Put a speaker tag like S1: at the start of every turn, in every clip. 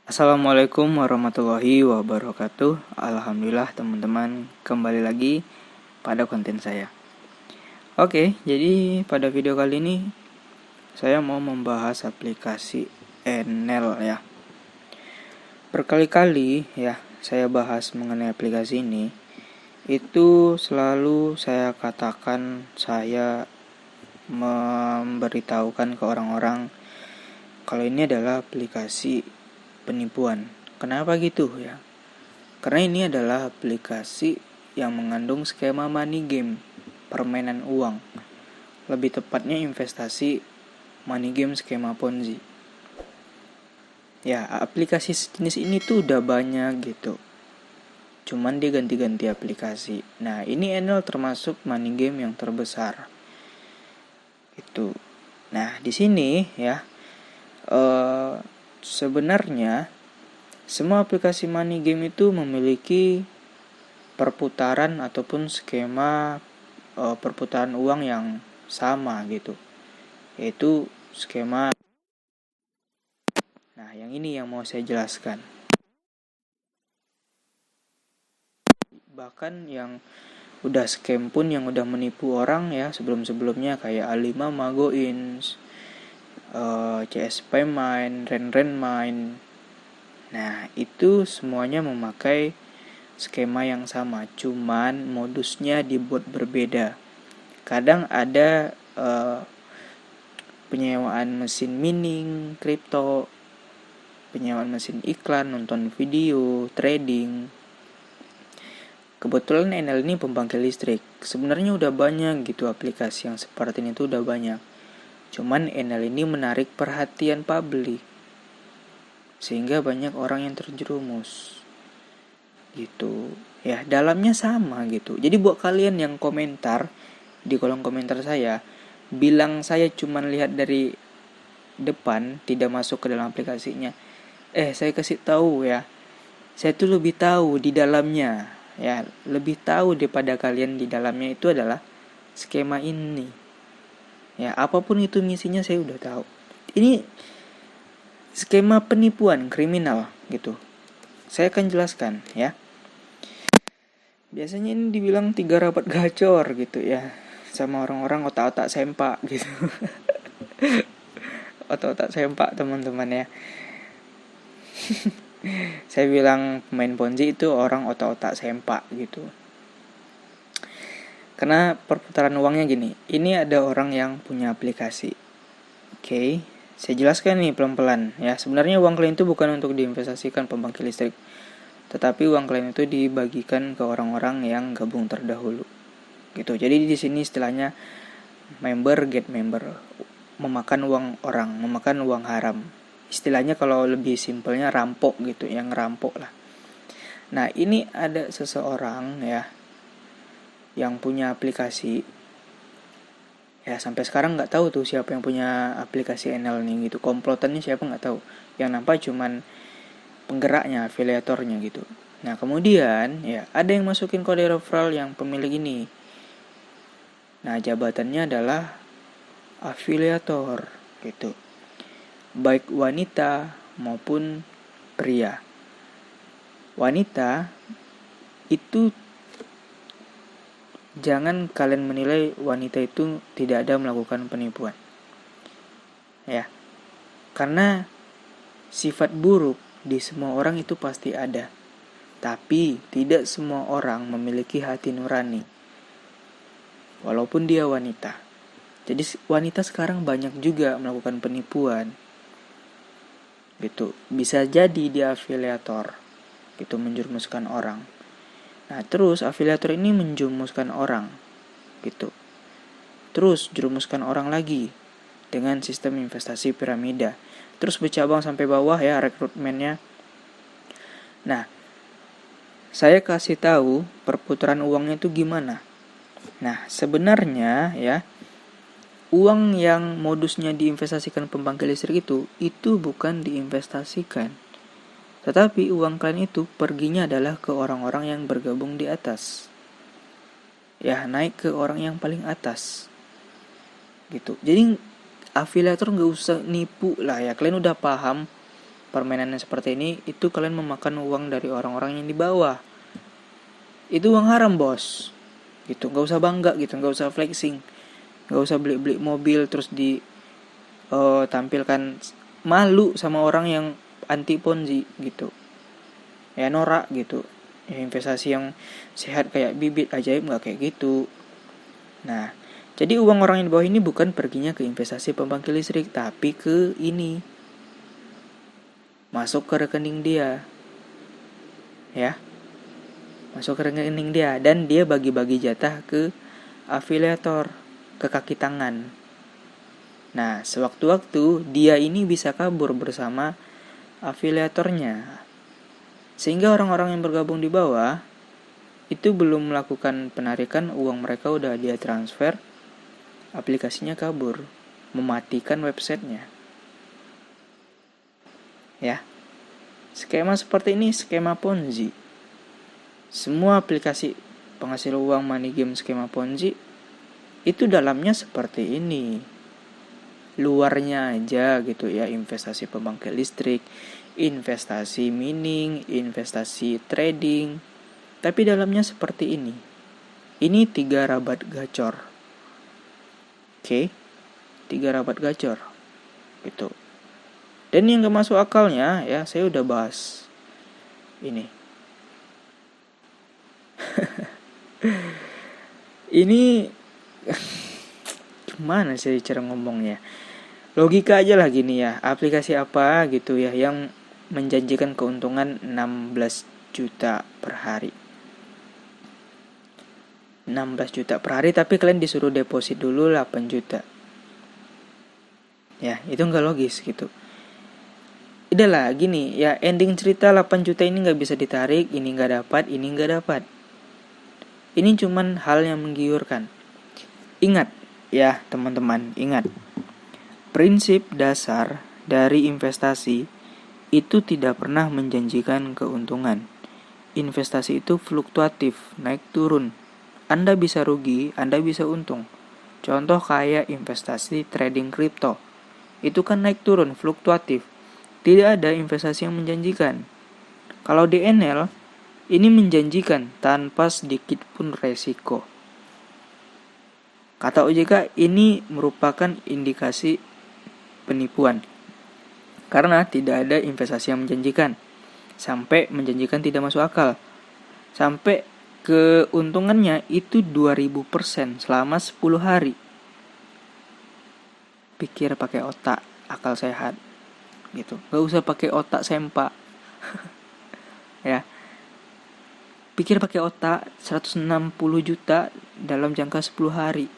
S1: Assalamualaikum warahmatullahi wabarakatuh. Alhamdulillah teman-teman, kembali lagi pada konten saya. Oke, jadi pada video kali ini saya mau membahas aplikasi Enel ya. Berkali-kali ya saya bahas mengenai aplikasi ini. Itu selalu saya katakan, saya memberitahukan ke orang-orang kalau ini adalah aplikasi penipuan. Kenapa gitu ya? Karena ini adalah aplikasi yang mengandung skema money game, permainan uang. Lebih tepatnya investasi money game skema Ponzi. Ya, aplikasi jenis ini tuh udah banyak gitu. Cuman dia ganti-ganti aplikasi. Nah, ini Enel termasuk money game yang terbesar. Itu. Nah, di sini ya sebenarnya semua aplikasi money game itu memiliki perputaran ataupun skema perputaran uang yang sama gitu, yaitu skema. Nah, yang ini yang mau saya jelaskan. Bahkan yang udah scam pun, yang udah menipu orang ya sebelum-sebelumnya, kayak A5 Magoins, CSP Mine, Ren Mine. Nah, itu semuanya memakai skema yang sama, cuman modusnya dibuat berbeda. Kadang ada penyewaan mesin mining, kripto, penyewaan mesin iklan, nonton video, trading. Kebetulan Enel ini pembangkit listrik. Sebenarnya udah banyak gitu aplikasi yang seperti ini tuh udah banyak. Cuman Enel ini menarik perhatian publik, sehingga banyak orang yang terjerumus gitu. Ya, dalamnya sama gitu. Jadi buat kalian yang komentar di kolom komentar saya, bilang saya cuman lihat dari depan, tidak masuk ke dalam aplikasinya. Saya kasih tahu ya, saya tuh lebih tahu di dalamnya. Ya, lebih tahu daripada kalian. Di dalamnya itu adalah skema ini. Ya, apapun itu misinya saya udah tahu. Ini skema penipuan kriminal gitu. Saya akan jelaskan ya. Biasanya ini dibilang 3 rapat gacor gitu ya, sama orang-orang otak-otak sempak gitu. Otak-otak sempak teman-teman ya. Saya bilang pemain Ponzi itu orang otak-otak sempak gitu. Karena perputaran uangnya gini, ini ada orang yang punya aplikasi. Oke, saya jelaskan nih pelan-pelan ya. Sebenarnya uang kalian itu bukan untuk diinvestasikan pembangkit listrik, tetapi uang kalian itu dibagikan ke orang-orang yang gabung terdahulu. Gitu. Jadi di sini istilahnya member get member, memakan uang orang, memakan uang haram. Istilahnya kalau lebih simpelnya rampok gitu, yang ngerampok lah. Nah, ini ada seseorang ya yang punya aplikasi. Ya, sampai sekarang nggak tahu tuh siapa yang punya aplikasi Enel nih gitu. Komplotannya siapa nggak tahu. Yang nampak cuman penggeraknya, afiliatornya gitu. Nah, kemudian ya ada yang masukin kode referral yang pemilik ini. Nah, jabatannya adalah afiliator gitu. Baik wanita maupun pria. Wanita itu, jangan kalian menilai wanita itu tidak ada melakukan penipuan. Ya. Karena sifat buruk di semua orang itu pasti ada. Tapi tidak semua orang memiliki hati nurani. Walaupun dia wanita. Jadi wanita sekarang banyak juga melakukan penipuan. Gitu. Bisa jadi dia afiliator. Gitu, menjerumuskan orang. Nah, terus afiliator ini menjerumuskan orang gitu. Terus jerumuskan orang lagi dengan sistem investasi piramida. Terus bercabang sampai bawah ya rekrutmennya. Nah, saya kasih tahu perputaran uangnya itu gimana. Nah, sebenarnya ya, uang yang modusnya diinvestasikan pembangkit listrik itu bukan diinvestasikan. Tetapi uang kalian itu perginya adalah ke orang-orang yang bergabung di atas. Ya, naik ke orang yang paling atas. Gitu. Jadi afiliator gak usah nipu lah ya. Kalian udah paham permainan yang seperti ini, itu kalian memakan uang dari orang-orang yang di bawah. Itu uang haram, bos. Gitu, nggak usah bangga gitu, nggak usah flexing, nggak usah beli mobil terus tampilkan malu sama orang yang anti ponzi gitu. Ya norak gitu. Ya, investasi yang sehat kayak bibit ajaib nggak kayak gitu. Nah, jadi uang orang yang di bawah ini bukan perginya ke investasi pembangkit listrik, tapi ke ini, masuk ke rekening dia, ya, masuk ke rekening dia, dan dia bagi-bagi jatah ke afiliator, ke kaki tangan. Nah, sewaktu-waktu dia ini bisa kabur bersama afiliatornya, sehingga orang-orang yang bergabung di bawah itu belum melakukan penarikan, uang mereka udah dia transfer, aplikasinya kabur, mematikan websitenya. Ya, skema seperti ini skema Ponzi. Semua aplikasi penghasil uang money game skema Ponzi itu dalamnya seperti ini. Luarnya aja gitu ya, investasi pembangkit listrik, investasi mining, investasi trading, tapi dalamnya seperti ini. Ini 3 rabat gacor. Oke, 3 rabat gacor gitu. Dan yang gak masuk akalnya ya, saya udah bahas ini. Ini gimana sih cara ngomongnya? Logika aja lah gini ya, aplikasi apa gitu ya yang menjanjikan keuntungan 16 juta per hari. 16 juta per hari tapi kalian disuruh deposit dulu 8 juta. Ya, itu gak logis gitu. Udahlah gini ya, ending cerita 8 juta ini gak bisa ditarik, ini gak dapat, ini gak dapat. Ini cuman hal yang menggiurkan. Ingat ya teman-teman, ingat. Prinsip dasar dari investasi itu tidak pernah menjanjikan keuntungan. Investasi itu fluktuatif, naik turun. Anda bisa rugi, Anda bisa untung. Contoh kayak investasi trading kripto. Itu kan naik turun, fluktuatif. Tidak ada investasi yang menjanjikan. Kalau DNL, ini menjanjikan tanpa sedikit pun resiko. Kata OJK, ini merupakan indikasi penipuan. Karena tidak ada investasi yang menjanjikan. Sampai menjanjikan tidak masuk akal. Sampai keuntungannya itu 2000% selama 10 hari. Pikir pakai otak, akal sehat. Gitu. Gak usah pakai otak sempak. Ya. Pikir pakai otak, 160 juta dalam jangka 10 hari.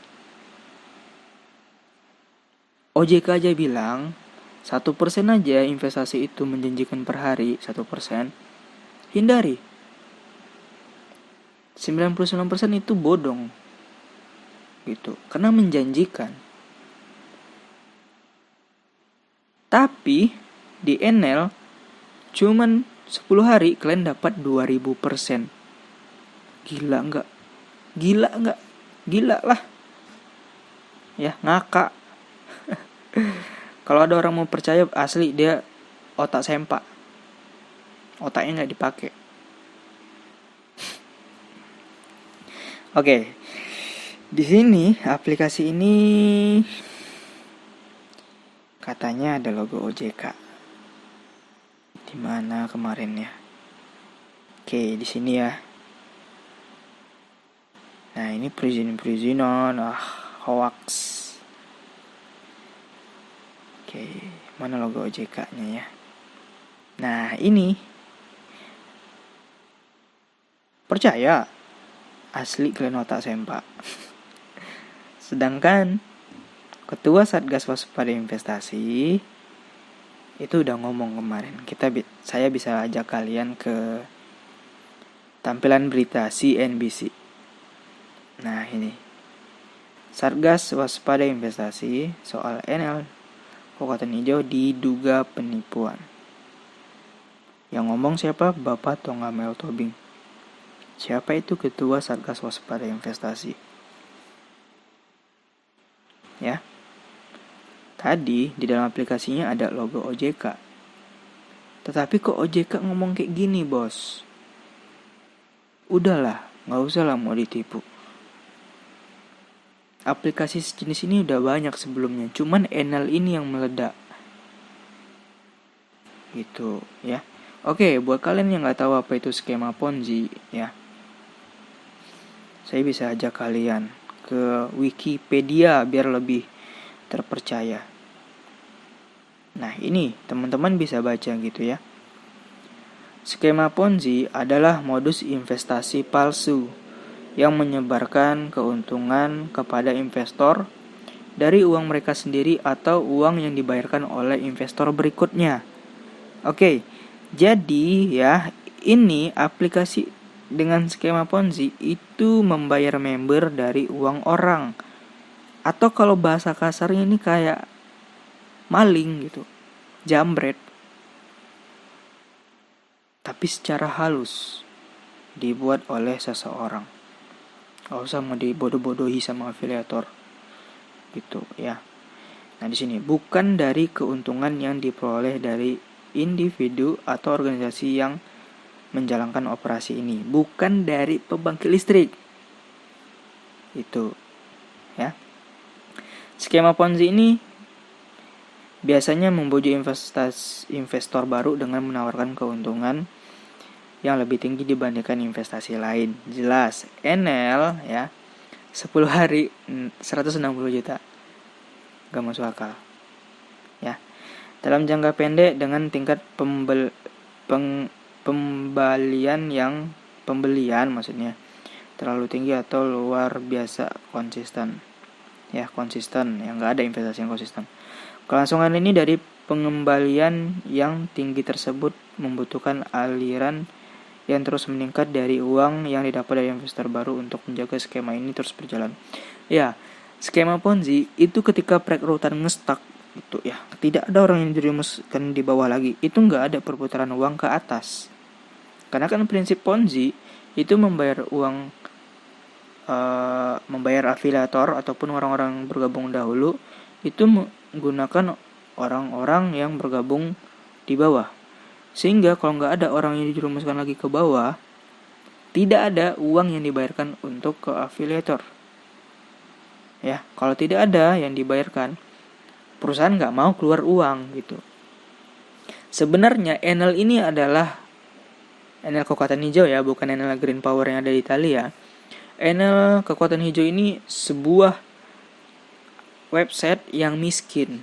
S1: OJK aja bilang 1% aja investasi itu menjanjikan per hari 1%. Hindari. 99% itu bodong. Gitu. Karena menjanjikan. Tapi di NL cuman 10 hari kalian dapat 2000%. Gila enggak? Gila enggak? Gila lah. Ya, ngakak. Kalau ada orang mau percaya asli dia otak sempak. Otaknya nggak dipakai. Oke. Di sini aplikasi ini katanya ada logo OJK. Di mana kemarin ya? Oke, di sini ya. Nah, ini perizinan hoax. Oke, mana logo OJK-nya ya? Nah, ini percaya asli kalian otak sempak. Sedangkan Ketua Satgas Waspada Investasi itu udah ngomong kemarin. Saya bisa ajak kalian ke tampilan berita CNBC. Nah, ini Satgas Waspada Investasi soal NL Kekuatan Hijau diduga penipuan. Yang ngomong siapa? Bapak Tongamel Tobing. Siapa itu Ketua Satgas Waspada Investasi? Ya. Tadi di dalam aplikasinya ada logo OJK. Tetapi kok OJK ngomong kayak gini, bos? Udahlah, gak usah lah mau ditipu. Aplikasi sejenis ini udah banyak sebelumnya, cuman Enel ini yang meledak. Gitu ya. Oke, buat kalian yang gak tahu apa itu skema Ponzi ya, saya bisa ajak kalian ke Wikipedia biar lebih terpercaya. Nah, ini teman-teman bisa baca gitu ya. Skema Ponzi adalah modus investasi palsu yang menyebarkan keuntungan kepada investor dari uang mereka sendiri atau uang yang dibayarkan oleh investor berikutnya. Oke, jadi ya, ini aplikasi dengan skema Ponzi itu membayar member dari uang orang. Atau kalau bahasa kasarnya ini kayak maling gitu, jambret. Tapi secara halus dibuat oleh seseorang. Gak usah mau dibodoh-bodohi sama afiliator gitu ya. Nah, di sini bukan dari keuntungan yang diperoleh dari individu atau organisasi yang menjalankan operasi ini, bukan dari pembangkit listrik. Itu ya. Skema Ponzi ini biasanya membujuk investor baru dengan menawarkan keuntungan yang lebih tinggi dibandingkan investasi lain. Jelas, Enel ya, 10 hari 160 juta. Gak masuk akal. Ya. Dalam jangka pendek dengan tingkat pembelian maksudnya terlalu tinggi atau luar biasa konsisten. Ya, konsisten, yang enggak ada investasi yang konsisten. Kelangsungan ini dari pengembalian yang tinggi tersebut membutuhkan aliran yang terus meningkat dari uang yang didapat dari investor baru untuk menjaga skema ini terus berjalan. Ya, skema Ponzi itu ketika perekrutan ngestak itu ya, tidak ada orang yang dirumuskan di bawah lagi. Itu nggak ada perputaran uang ke atas. Karena kan prinsip Ponzi itu membayar uang, membayar afiliator ataupun orang-orang bergabung dahulu itu menggunakan orang-orang yang bergabung di bawah. Sehingga kalau nggak ada orang yang dijerumuskan lagi ke bawah, tidak ada uang yang dibayarkan untuk ke afiliator. Ya, kalau tidak ada yang dibayarkan, perusahaan nggak mau keluar uang gitu. Sebenarnya Enel ini adalah Enel kekuatan hijau ya, bukan Enel Green Power yang ada di Italia. Enel kekuatan hijau ini sebuah website yang miskin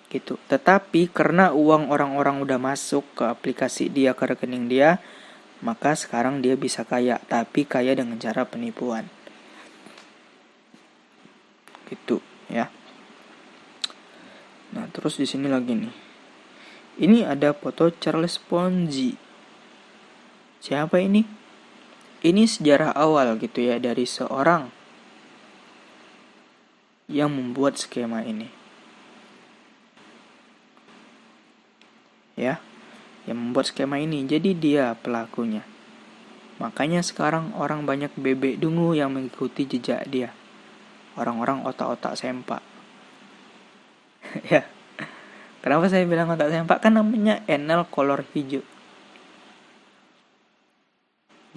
S1: gitu. Tetapi karena uang orang-orang udah masuk ke aplikasi dia, ke rekening dia, maka sekarang dia bisa kaya, tapi kaya dengan cara penipuan. Gitu ya. Nah, terus di sini lagi nih. Ini ada foto Charles Ponzi. Siapa ini? Ini sejarah awal gitu ya dari seorang yang membuat skema ini. Ya, yang membuat skema ini. Jadi dia pelakunya. Makanya sekarang orang banyak bebek dungu yang mengikuti jejak dia. Orang-orang otak-otak sempak. Ya. Kenapa saya bilang otak sempak? Kan namanya Enel kolor hijau.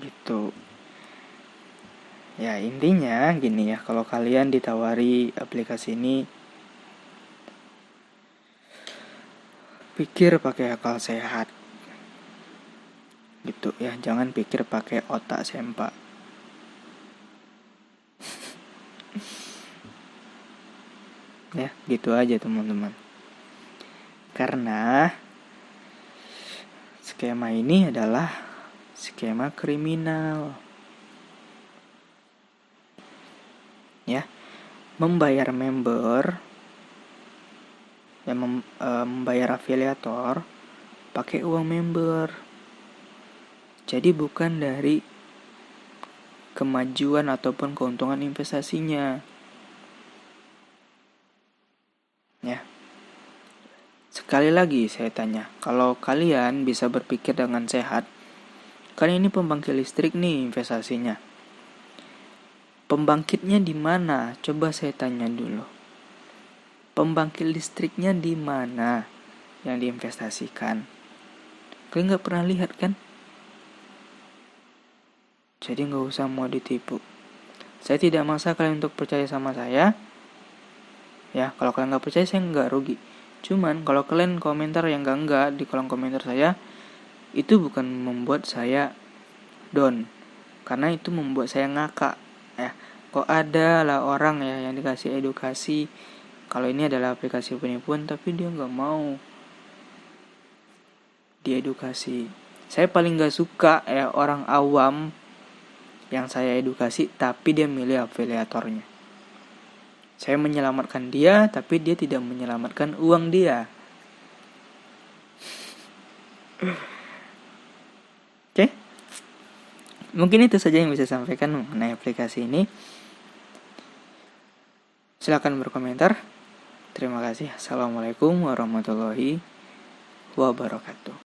S1: Gitu. Ya, intinya gini ya, kalau kalian ditawari aplikasi ini, pikir pakai akal sehat. Gitu ya, jangan pikir pakai otak sempak. Ya, gitu aja teman-teman. Karena skema ini adalah skema kriminal. Ya, membayar member dan membayar afiliator pakai uang member. Jadi bukan dari kemajuan ataupun keuntungan investasinya. Ya. Sekali lagi saya tanya, kalau kalian bisa berpikir dengan sehat, kan ini pembangkit listrik nih investasinya. Pembangkitnya di mana? Coba saya tanya dulu. Pembangkit listriknya di mana yang diinvestasikan? Kalian gak pernah lihat kan? Jadi gak usah mau ditipu. Saya tidak maksa kalian untuk percaya sama saya. Ya, kalau kalian gak percaya saya gak rugi. Cuman kalau kalian komentar yang enggak di kolom komentar saya, itu bukan membuat saya down, karena itu membuat saya ngakak. Ya, kok ada lah orang ya yang dikasih edukasi kalau ini adalah aplikasi penipuan, tapi dia gak mau diedukasi. Saya paling gak suka ya orang awam yang saya edukasi tapi dia milih afiliatornya. Saya menyelamatkan dia tapi dia tidak menyelamatkan uang dia. Oke? Mungkin itu saja yang bisa saya sampaikan mengenai aplikasi ini. Silakan berkomentar. Terima kasih. Assalamualaikum warahmatullahi wabarakatuh.